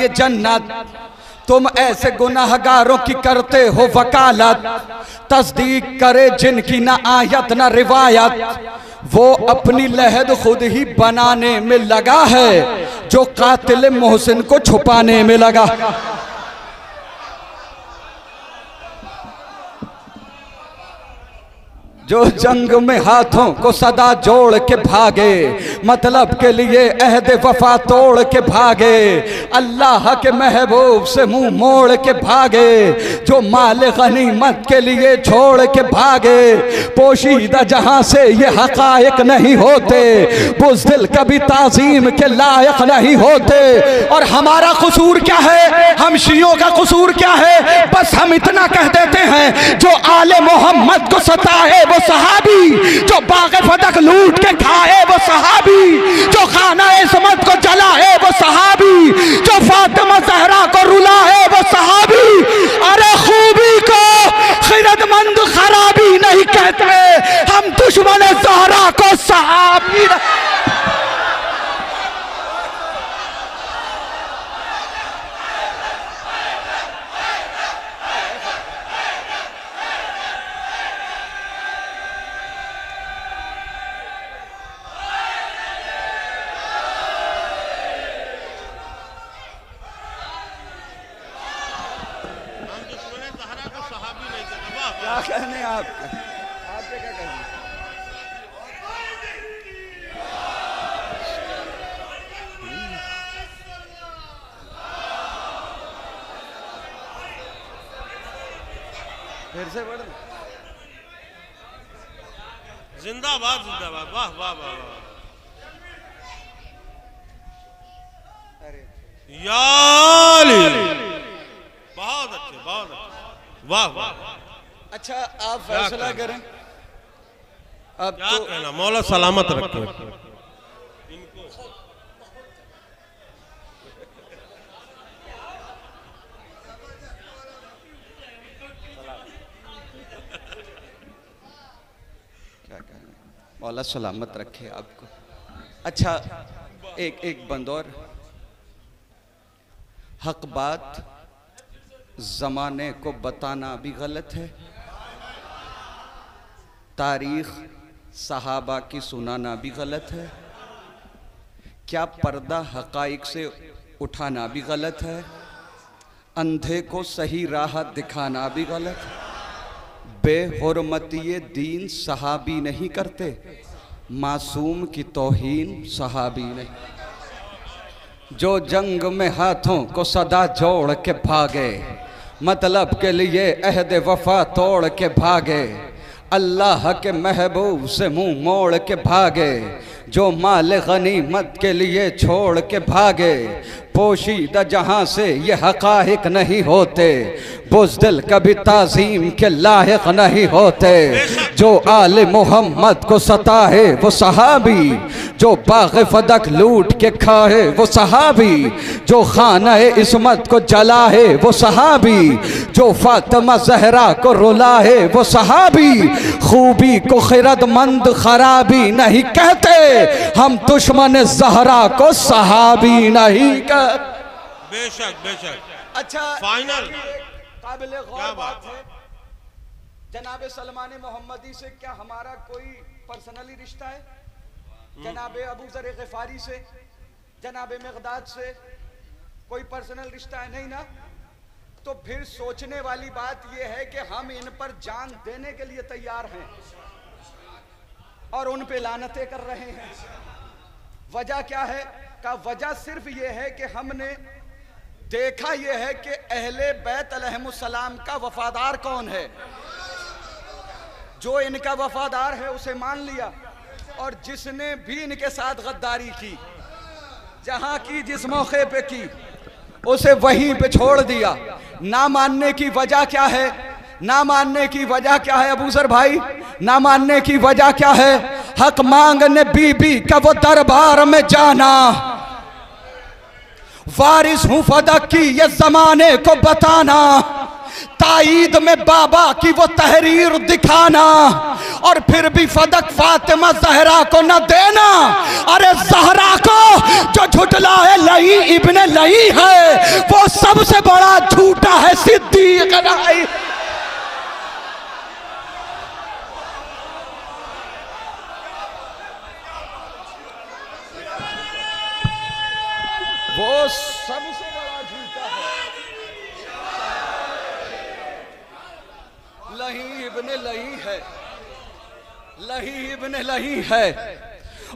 दिए जन्नत। तुम ऐसे गुनाहगारों की करते हो वकालत, तस्दीक करे जिनकी ना आयत ना रिवायत। वो अपनी लहद खुद ही बनाने में लगा है, जो कातिल मोहसिन को छुपाने में लगा। जो जंग में हाथों को सदा जोड़ के भागे, मतलब के लिए अहद वफा तोड़ के भागे। अल्लाह के महबूब से मुंह मोड़ के भागे, जो माल गनीमत के लिए छोड़ के भागे। पोशीदा जहां से ये हकायक नहीं होते, बुज़दिल कभी ताज़ीम के लायक नहीं होते। और हमारा कसूर क्या है, हम शियों का कसूर क्या है? बस हम इतना कह देते हैं, जो आले मोहम्मद को सताए वो सहाबी, जो बाग़ फदक लूट के खाए वो सहाबी, जो खाना इस्मत को जलाए वो सहाबी, जो फातिमा ज़हरा को रुलाए वो सहाबी। अरे खूबी को खिरदमंद खराबी नहीं कहते, हम दुश्मन ज़हरा को सहाबी। क्या कहने आपके क्या कहने? फिर से बढ़ जिंदाबाद जिंदाबाद, वाह वाह वाह वाह। याली बहुत अच्छे, बहुत अच्छे, वाह वाह। अच्छा आप फैसला करें अब क्या तो। कहना, मौला सलामत रखे इनको। क्या कहना, मौला सलामत रखे आपको। अच्छा एक एक बंद और। हक बात ज़माने को बताना भी गलत है, तारीख सहाबा की सुनाना भी गलत है। क्या पर्दा हकाइक से उठाना भी गलत है, अंधे को सही राह दिखाना भी गलत है। बेहुरमती दीन सहाबी नहीं करते, मासूम की तौहीन सहाबी नहीं। जो जंग में हाथों को सदा जोड़ के भागे, मतलब के लिए अहद वफा तोड़ के भागे। अल्लाह के महबूब से मुंह मोड़ के भागे, जो माल गनीमत के लिए छोड़ के भागे। पोशीदा जहां से ये हकाइक नहीं होते, बुज़दिल कभी ताज़ीम के लायक नहीं होते। जो आले मोहम्मद को सताए वो सहाबी, जो बाग़ फदक लूट के खाए वो सहाबी, जो खाना इस्मत को जलाए वो सहाबी, जो फातिमा ज़हरा को रुलाए वो सहाबी। खूबी को खिरदमंद खराबी नहीं कहते, हम दुश्मन ज़हरा को सहाबी नहीं कहते। बेशक बेशक। अच्छा फाइनल काबिल गौर बात है, जनाब सलमान मोहम्मदी से क्या हमारा कोई पर्सनली रिश्ता है? जनाब अबू ज़र ग़िफ़ारी से, जनाब मिक़दाद से कोई पर्सनल रिश्ता है? नहीं ना। तो फिर सोचने वाली बात यह है कि हम इन पर जान देने के लिए तैयार हैं और उन पे लानतें कर रहे हैं। वजह क्या है? का वजह सिर्फ ये है कि हमने देखा यह है कि अहले बैत अलैहिमुस्सलाम का वफादार कौन है। जो इनका वफादार है उसे मान लिया, और जिसने भी इनके साथ गद्दारी की, जहां की जिस मौके पे की, उसे वहीं पे छोड़ दिया। ना मानने की वजह क्या है? ना मानने की वजह क्या है अबू ज़र भाई? ना मानने की वजह क्या है? हक मांगने बीबी का वो दरबार में जाना, वारिस हूं फदक की ये जमाने को बताना, ताईद में बाबा की वो तहरीर दिखाना, और फिर भी फदक फातिमा जहरा को न देना। अरे जहरा को जो झुटलाए लई इब्ने लई है वो सबसे बड़ा झूठा है सिद्दीक नहीं। वो सबसे बड़ा झूठा है। लही इब्ने लही है, लही इब्ने लही है।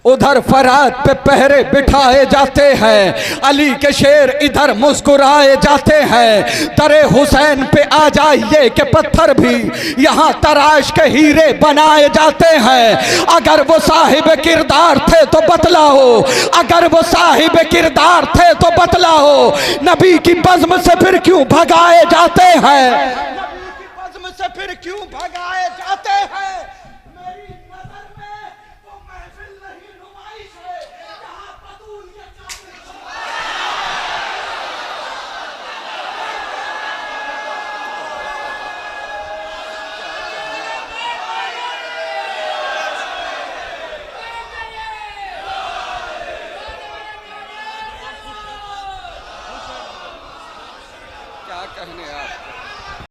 उधर फरात पे पहरे बिठाए जाते हैं, अली के शेर इधर मुस्कुराए जाते हैं। दरे हुसैन पे आ जाइए कि पत्थर भी यहाँ तराश के हीरे बनाए जाते हैं। अगर वो साहिब किरदार थे तो बतलाओ, अगर वो साहिब किरदार थे तो बतलाओ, नबी की बज़्म से फिर क्यों भगाए जाते हैं? नबी की बज़्म से फिर क्यों भगाए जाते हैं? क्या कहने आप?